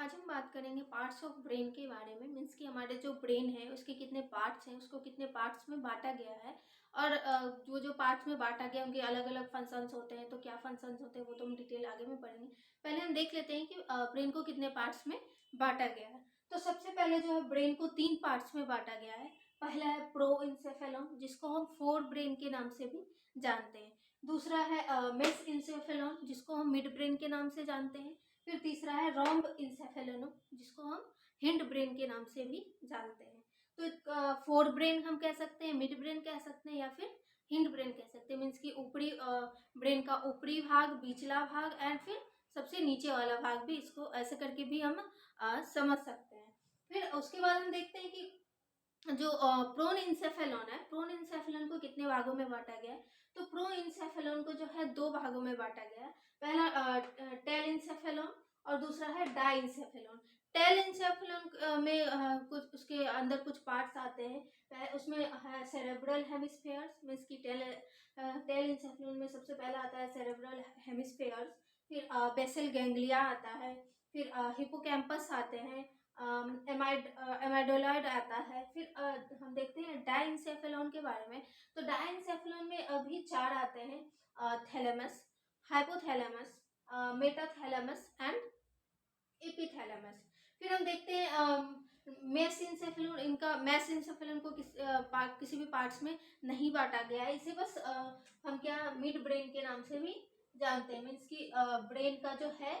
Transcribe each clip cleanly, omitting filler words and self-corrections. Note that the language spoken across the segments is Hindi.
आज हम बात करेंगे पार्ट्स ऑफ ब्रेन के बारे में। मीन्स कि हमारे जो ब्रेन है उसके कितने पार्ट्स हैं, उसको कितने पार्ट्स में बांटा गया है और जो जो पार्ट्स में बांटा गया उनके अलग अलग फंक्शंस होते हैं। तो क्या फंक्शंस होते हैं वो तो हम डिटेल आगे में पढ़ेंगे। पहले हम देख लेते हैं कि ब्रेन को कितने पार्ट्स में बांटा गया है। तो सबसे पहले जो है ब्रेन को 3 पार्ट्स में बांटा गया है। पहला है प्रोइंसेफेलॉन, जिसको हम फोर ब्रेन के नाम से भी जानते हैं। दूसरा है मेसेंसेफेलॉन, जिसको हम मिड ब्रेन के नाम से जानते हैं। फिर तीसरा है रोम्ब इंसेफेलनम, जिसको हम हिंड ब्रेन के नाम से भी जानते हैं। तो फोर ब्रेन हम कह सकते हैं, मिड ब्रेन कह सकते हैं या फिर हिंड ब्रेन कह सकते हैं। मीन्स कि ऊपरी ब्रेन का ऊपरी भाग, बीचला भाग एंड फिर सबसे नीचे वाला भाग भी, इसको ऐसे करके भी हम समझ सकते हैं। फिर उसके बाद हम देखते हैं कि जो प्रोन इंसेफेलॉन है, प्रोन इंसेफेलॉन को कितने भागों में बांटा गया है। तो प्रो इंसेफेलॉन को जो है 2 भागों में बांटा गया है। पहला टेल इंसेफेलॉन और दूसरा है डाई इंसेफेलॉन। टेल इंसेफेलॉन में कुछ उसके अंदर कुछ पार्ट्स आते हैं। उसमें है सेरेब्रल हेमिस्फेयर्स। मीन्स की टेल इंसेफेलॉन में सबसे पहला आता है सेरेब्रल हेमिस्फेयर्स। फिर बेसल गैंग्लिया आता है। फिर हिपोकैम्पस आते हैं। एमाइडोलॉइड आता है। फिर हम देखते हैं डाइंसेफेलॉन के बारे में। तो डाइंसेफेलॉन में अभी 4 आते हैं, thalamus, hypothalamus, metathalamus and epithalamus. फिर हम देखते हैं मेसेंसेफेलॉन। इनका मेसेंसेफेलॉन को किसी भी पार्ट्स में नहीं बांटा गया है। इसे बस हम क्या मिड ब्रेन के नाम से भी जानते हैं। मीन्स की ब्रेन का जो है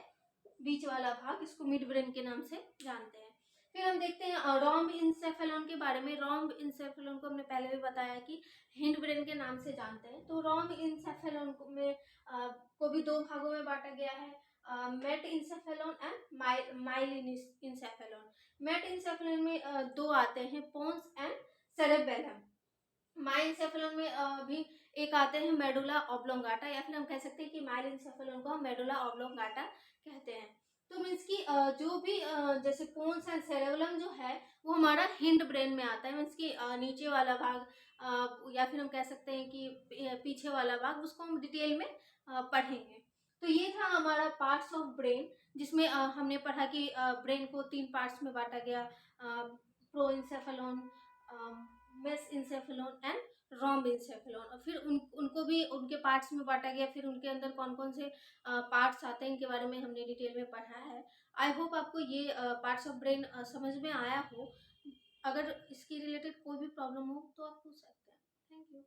बीच वाला भाग, इसको मिड ब्रेन के नाम से जानते हैं। फिर हम देखते हैं रोम्ब इंसेफेलॉन के बारे में। रोम्ब इंसेफेलॉन को हमने पहले भी बताया कि हिंड ब्रेन के नाम से जानते हैं। तो रोम्ब इंसेफेलॉन को भी 2 भागों में बांटा गया है, मेट इंसेफेलॉन एंड माइलिन इंसेफेलॉन। मेट इंसेफेलॉन में 2 आते हैं, पोन्स एंड सेरेबेलम। माइलएन्सेफेलॉन में भी एक आते हैं, मेडुला ऑब्लोंगाटा, या फिर हम कह सकते हैं कि माइलएन्सेफेलॉन को हम मेडुला ऑब्लोंगाटा कहते हैं। तो मीन्स की जो भी जैसे पोन्स एंड सेरेबेलम जो है वो हमारा हिंड ब्रेन में आता है। मीन्स की नीचे वाला भाग, या फिर हम कह सकते हैं कि पीछे वाला भाग, उसको हम डिटेल में पढ़ेंगे। तो ये था हमारा पार्ट्स ऑफ ब्रेन, जिसमें हमने पढ़ा कि ब्रेन को 3 पार्ट्स में बांटा गया, प्रोइंसेफेलॉन, मेसेंसेफेलॉन एंड रोम्ब इंसेफेलॉन। और फिर उनको भी उनके पार्ट्स में बांटा गया। फिर उनके अंदर कौन कौन से पार्ट्स आते हैं इनके बारे में हमने डिटेल में पढ़ा है। आई होप आपको ये पार्ट्स ऑफ ब्रेन समझ में आया हो। अगर इसकी रिलेटेड कोई भी प्रॉब्लम हो तो आप पूछ सकते हैं। Thank you.